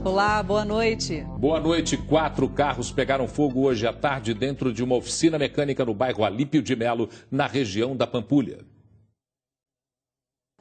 Olá, boa noite. Boa noite. 4 carros pegaram fogo hoje à tarde dentro de uma oficina mecânica no bairro Alípio de Melo, na região da Pampulha.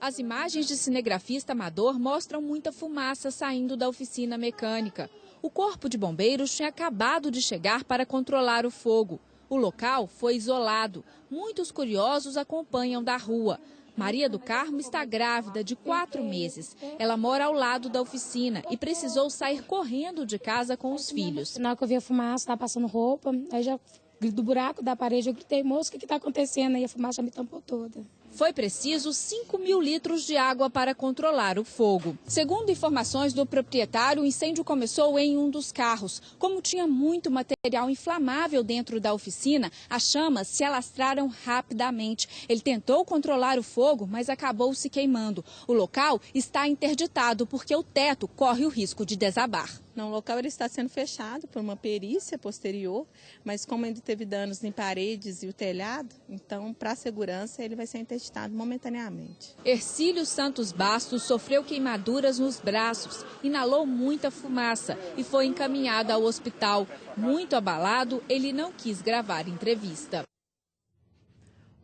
As imagens de cinegrafista amador mostram muita fumaça saindo da oficina mecânica. O corpo de bombeiros tinha acabado de chegar para controlar o fogo. O local foi isolado. Muitos curiosos acompanham da rua. Maria do Carmo está grávida de 4 meses. Ela mora ao lado da oficina e precisou sair correndo de casa com os filhos. Na hora que eu vi a fumaça, estava passando roupa, aí já do buraco da parede eu gritei, moço, o que está acontecendo? Aí a fumaça me tampou toda. Foi preciso 5.000 litros de água para controlar o fogo. Segundo informações do proprietário, o incêndio começou em um dos carros. Como tinha muito material inflamável dentro da oficina, as chamas se alastraram rapidamente. Ele tentou controlar o fogo, mas acabou se queimando. O local está interditado porque o teto corre o risco de desabar. Não, o local ele está sendo fechado por uma perícia posterior, mas como ainda teve danos em paredes e o telhado, então, para a segurança, ele vai ser interditado momentaneamente. Hercílio Santos Bastos sofreu queimaduras nos braços, inalou muita fumaça e foi encaminhado ao hospital. Muito abalado, ele não quis gravar entrevista.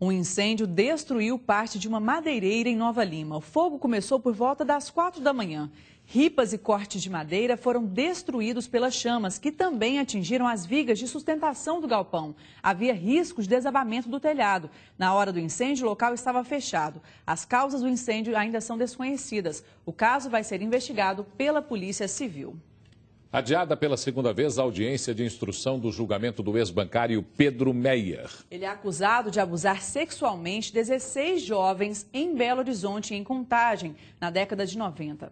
Um incêndio destruiu parte de uma madeireira em Nova Lima. O fogo começou por volta das 4 da manhã. Ripas e cortes de madeira foram destruídos pelas chamas, que também atingiram as vigas de sustentação do galpão. Havia risco de desabamento do telhado. Na hora do incêndio, o local estava fechado. As causas do incêndio ainda são desconhecidas. O caso vai ser investigado pela Polícia Civil. Adiada pela segunda vez a audiência de instrução do julgamento do ex-bancário Pedro Meyer. Ele é acusado de abusar sexualmente 16 jovens em Belo Horizonte, em Contagem, na década de 90.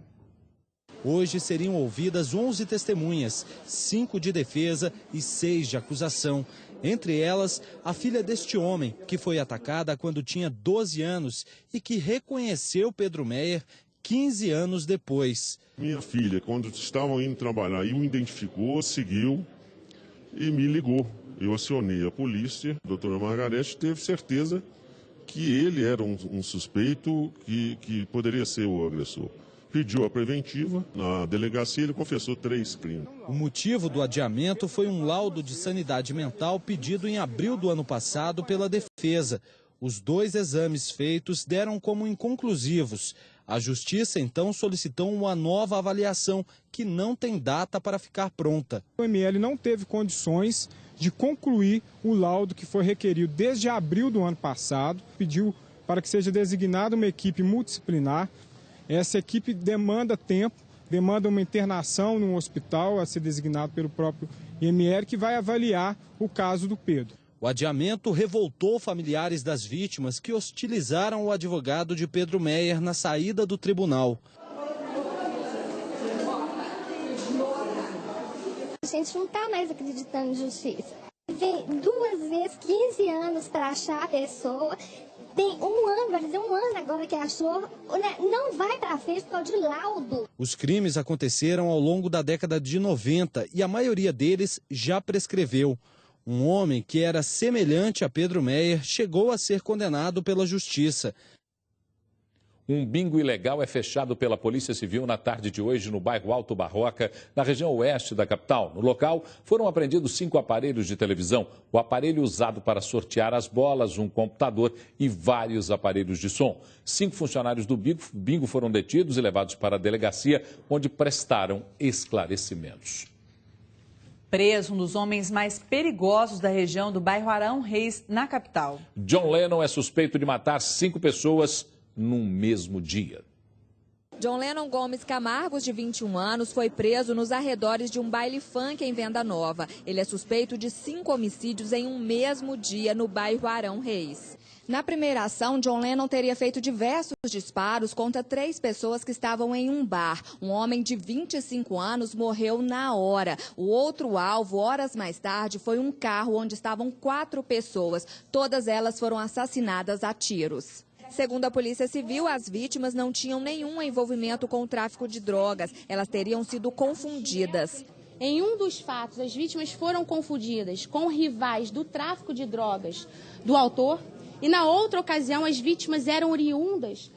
Hoje seriam ouvidas 11 testemunhas, 5 de defesa e 6 de acusação. Entre elas, a filha deste homem, que foi atacada quando tinha 12 anos e que reconheceu Pedro Meyer 15 anos depois. Minha filha, quando estavam indo trabalhar, me identificou, seguiu e me ligou. Eu acionei a polícia. A doutora Margarete teve certeza que ele era um suspeito que poderia ser o agressor. Pediu a preventiva, na delegacia ele confessou 3 crimes. O motivo do adiamento foi um laudo de sanidade mental pedido em abril do ano passado pela defesa. Os 2 exames feitos deram como inconclusivos. A Justiça, então, solicitou uma nova avaliação, que não tem data para ficar pronta. O ML não teve condições de concluir o laudo que foi requerido desde abril do ano passado. Pediu para que seja designada uma equipe multidisciplinar. Essa equipe demanda tempo, demanda uma internação num hospital a ser designado pelo próprio IML, que vai avaliar o caso do Pedro. O adiamento revoltou familiares das vítimas que hostilizaram o advogado de Pedro Meyer na saída do tribunal. A gente não está mais acreditando em justiça. Vem 2 vezes 15 anos para achar a pessoa. Tem 1 ano, vai fazer 1 ano agora que achou, né? Não vai para frente por causa de laudo. Os crimes aconteceram ao longo da década de 90 e a maioria deles já prescreveu. Um homem que era semelhante a Pedro Meyer chegou a ser condenado pela Justiça. Um bingo ilegal é fechado pela Polícia Civil na tarde de hoje no bairro Alto Barroca, na região oeste da capital. No local, foram apreendidos 5 aparelhos de televisão, o aparelho usado para sortear as bolas, um computador e vários aparelhos de som. 5 funcionários do bingo foram detidos e levados para a delegacia, onde prestaram esclarecimentos. Preso um dos homens mais perigosos da região do bairro Arão Reis, na capital. John Lennon é suspeito de matar 5 pessoas num mesmo dia. John Lennon Gomes Camargos, de 21 anos, foi preso nos arredores de um baile funk em Venda Nova. Ele é suspeito de 5 homicídios em um mesmo dia no bairro Arão Reis. Na primeira ação, John Lennon teria feito diversos disparos contra 3 pessoas que estavam em um bar. Um homem de 25 anos morreu na hora. O outro alvo, horas mais tarde, foi um carro onde estavam 4 pessoas. Todas elas foram assassinadas a tiros. Segundo a Polícia Civil, as vítimas não tinham nenhum envolvimento com o tráfico de drogas. Elas teriam sido confundidas. Em um dos fatos, as vítimas foram confundidas com rivais do tráfico de drogas do autor. E na outra ocasião, as vítimas eram oriundas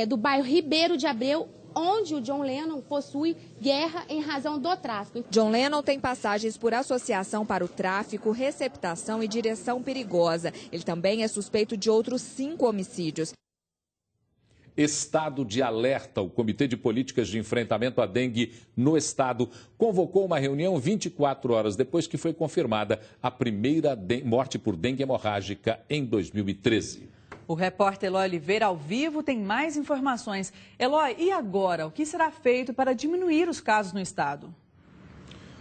do bairro Ribeiro de Abreu, onde o John Lennon possui guerra em razão do tráfico. John Lennon tem passagens por associação para o tráfico, receptação e direção perigosa. Ele também é suspeito de outros 5 homicídios. Estado de alerta. O Comitê de Políticas de Enfrentamento à Dengue no Estado convocou uma reunião 24 horas depois que foi confirmada a primeira morte por dengue hemorrágica em 2013. O repórter Eloy Oliveira, ao vivo, tem mais informações. Eloy, e agora? O que será feito para diminuir os casos no estado?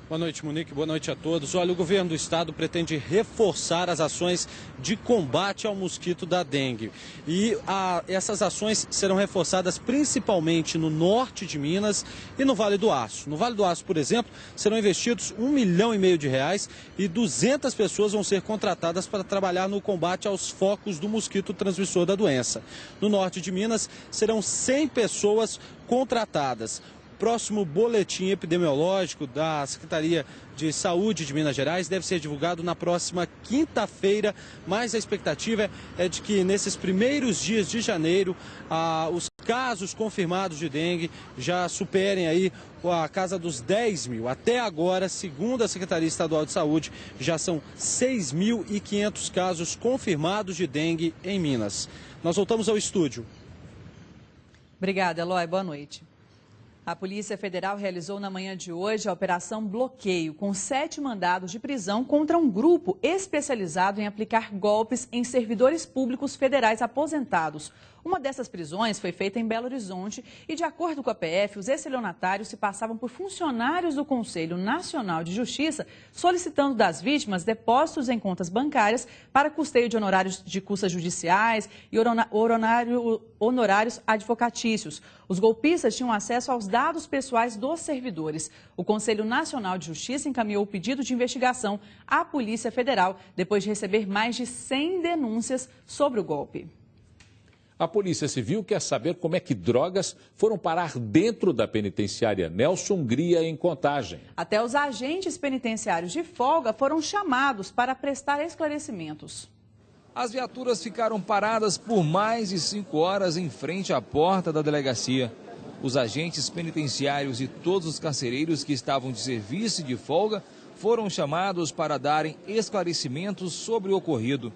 Boa noite, Monique. Boa noite a todos. Olha, o governo do estado pretende reforçar as ações de combate ao mosquito da dengue. E essas ações serão reforçadas principalmente no norte de Minas e no Vale do Aço. No Vale do Aço, por exemplo, serão investidos R$1,5 milhão e 200 pessoas vão ser contratadas para trabalhar no combate aos focos do mosquito transmissor da doença. No norte de Minas, serão 100 pessoas contratadas. Próximo boletim epidemiológico da Secretaria de Saúde de Minas Gerais deve ser divulgado na próxima quinta-feira, mas a expectativa é de que nesses primeiros dias de janeiro os casos confirmados de dengue já superem aí a casa dos 10 mil. Até agora, segundo a Secretaria Estadual de Saúde, já são 6.500 casos confirmados de dengue em Minas. Nós voltamos ao estúdio. Obrigada, Eloy. Boa noite. A Polícia Federal realizou na manhã de hoje a Operação Bloqueio, com 7 mandados de prisão contra um grupo especializado em aplicar golpes em servidores públicos federais aposentados. Uma dessas prisões foi feita em Belo Horizonte e, de acordo com a PF, os estelionatários se passavam por funcionários do Conselho Nacional de Justiça, solicitando das vítimas depósitos em contas bancárias para custeio de honorários de custas judiciais e honorários advocatícios. Os golpistas tinham acesso aos dados pessoais dos servidores. O Conselho Nacional de Justiça encaminhou o pedido de investigação à Polícia Federal, depois de receber mais de 100 denúncias sobre o golpe. A Polícia Civil quer saber como é que drogas foram parar dentro da penitenciária Nelson Hungria, em Contagem. Até os agentes penitenciários de folga foram chamados para prestar esclarecimentos. As viaturas ficaram paradas por mais de 5 horas em frente à porta da delegacia. Os agentes penitenciários e todos os carcereiros que estavam de serviço e de folga foram chamados para darem esclarecimentos sobre o ocorrido.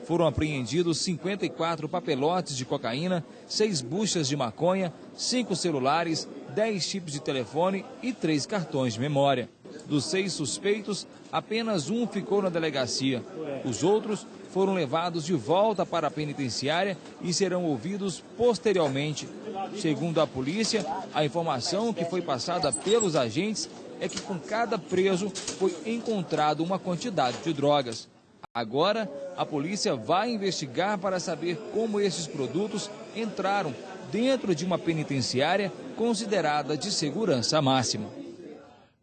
Foram apreendidos 54 papelotes de cocaína, 6 buchas de maconha, 5 celulares, 10 chips de telefone e 3 cartões de memória. Dos 6 suspeitos, apenas um ficou na delegacia. Os outros foram levados de volta para a penitenciária e serão ouvidos posteriormente. Segundo a polícia, a informação que foi passada pelos agentes é que com cada preso foi encontrado uma quantidade de drogas. Agora, a polícia vai investigar para saber como esses produtos entraram dentro de uma penitenciária considerada de segurança máxima.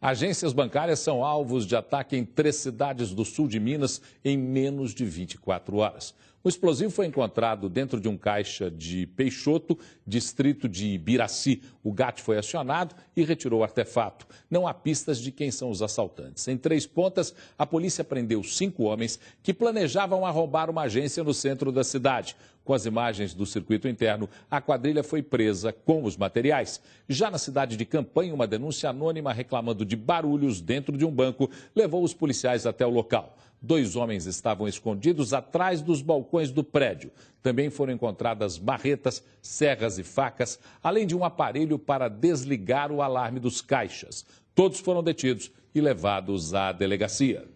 Agências bancárias são alvos de ataque em 3 cidades do sul de Minas em menos de 24 horas. O explosivo foi encontrado dentro de um caixa de Peixoto, distrito de Ibiraci. O GAT foi acionado e retirou o artefato. Não há pistas de quem são os assaltantes. Em 3 pontas, a polícia prendeu 5 homens que planejavam arrombar uma agência no centro da cidade. Com as imagens do circuito interno, a quadrilha foi presa com os materiais. Já na cidade de Campanha, uma denúncia anônima reclamando de barulhos dentro de um banco levou os policiais até o local. 2 homens estavam escondidos atrás dos balcões do prédio. Também foram encontradas marretas, serras e facas, além de um aparelho para desligar o alarme dos caixas. Todos foram detidos e levados à delegacia.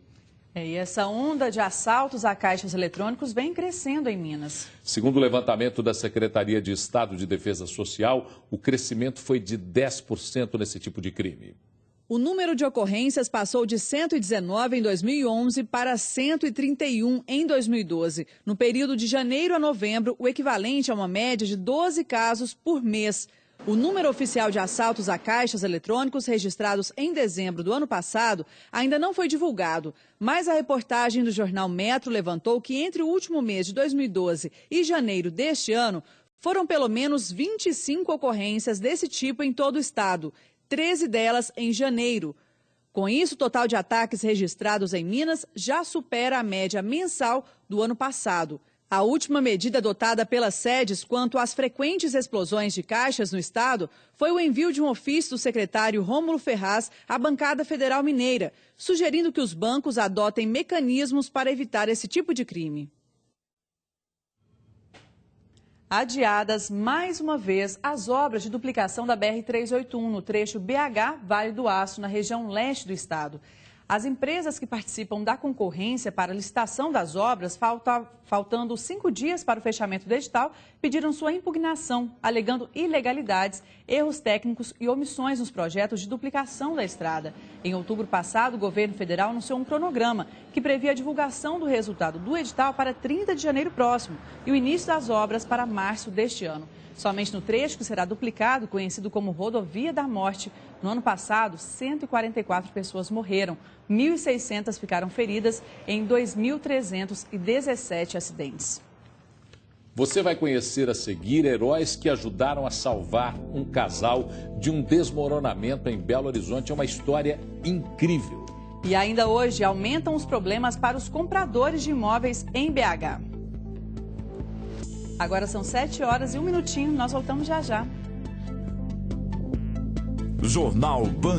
E essa onda de assaltos a caixas eletrônicos vem crescendo em Minas. Segundo o levantamento da Secretaria de Estado de Defesa Social, o crescimento foi de 10% nesse tipo de crime. O número de ocorrências passou de 119 em 2011 para 131 em 2012. No período de janeiro a novembro, o equivalente a uma média de 12 casos por mês. O número oficial de assaltos a caixas eletrônicos registrados em dezembro do ano passado ainda não foi divulgado, mas a reportagem do jornal Metro levantou que entre o último mês de 2012 e janeiro deste ano, foram pelo menos 25 ocorrências desse tipo em todo o estado. 13 delas em janeiro. Com isso, o total de ataques registrados em Minas já supera a média mensal do ano passado. A última medida adotada pelas sedes quanto às frequentes explosões de caixas no estado foi o envio de um ofício do secretário Rômulo Ferraz à bancada federal mineira, sugerindo que os bancos adotem mecanismos para evitar esse tipo de crime. Adiadas mais uma vez as obras de duplicação da BR-381 no trecho BH-Vale do Aço, na região leste do estado. As empresas que participam da concorrência para a licitação das obras, faltando 5 dias para o fechamento do edital, pediram sua impugnação, alegando ilegalidades, erros técnicos e omissões nos projetos de duplicação da estrada. Em outubro passado, o governo federal anunciou um cronograma que previa a divulgação do resultado do edital para 30 de janeiro próximo e o início das obras para março deste ano. Somente no trecho que será duplicado, conhecido como Rodovia da Morte, no ano passado, 144 pessoas morreram, 1.600 ficaram feridas em 2.317 acidentes. Você vai conhecer a seguir heróis que ajudaram a salvar um casal de um desmoronamento em Belo Horizonte. É uma história incrível. E ainda hoje aumentam os problemas para os compradores de imóveis em BH. Agora são 7 horas e 1 minutinho, nós voltamos já já. Jornal Pan.